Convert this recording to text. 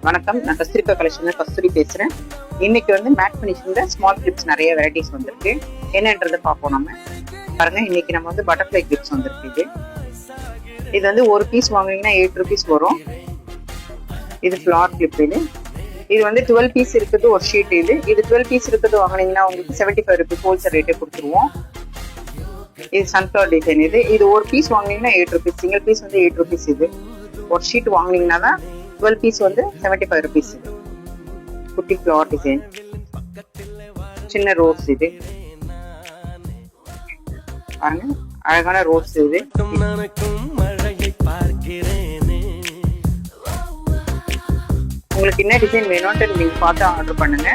வணக்கம், நான் கஸ்தூரிக்கா கலெக்ஷன்ல கஸ்தூரி பேசுறேன். இன்னைக்கு வந்து மேட் ஃபினிஷிங்ல ஸ்மால் கிளிப்ஸ் நிறைய வெரைட்டிஸ் வந்திருக்கு. என்னன்றதை பார்ப்போம். நம்ம பாருங்க, இன்னைக்கு நம்ம வந்து பட்டர்ஃப்ளை கிளிப்ஸ் வந்திருக்கு. இது வந்து ஒரு பீஸ் வாங்குனீங்கன்னா 8 rupees வரும். இது ஃபிளார் கிளிப். இது வந்து 12 பீஸ் இருக்குது ஒரு ஷீட். இது 12 பீஸ் இருக்குது வாங்கினீங்கன்னா உங்களுக்கு 75 rupees ஹோல்சேல் ரேட்டே கொடுத்துருவோம். இது சன்ஃப்ளவர் டிசைன். இது ஒரு பீஸ் வாங்கினீங்கன்னா 8 rupees. சிங்கிள் பீஸ் வந்து 8 rupees. இது ஒரு ஷீட் வாங்கினீங்கன்னா தான் 12 பீஸ் வந்து 75 rupees. குட்டி ஃப்ளவர் டிசைன், சின்ன ரோஸ். இது பாருங்க, அழகான ரோஸ். இது உங்களுக்கு என்ன டிசைன் வேணும்ட்டு நீங்க பார்த்து ஆர்டர் பண்ணுங்க.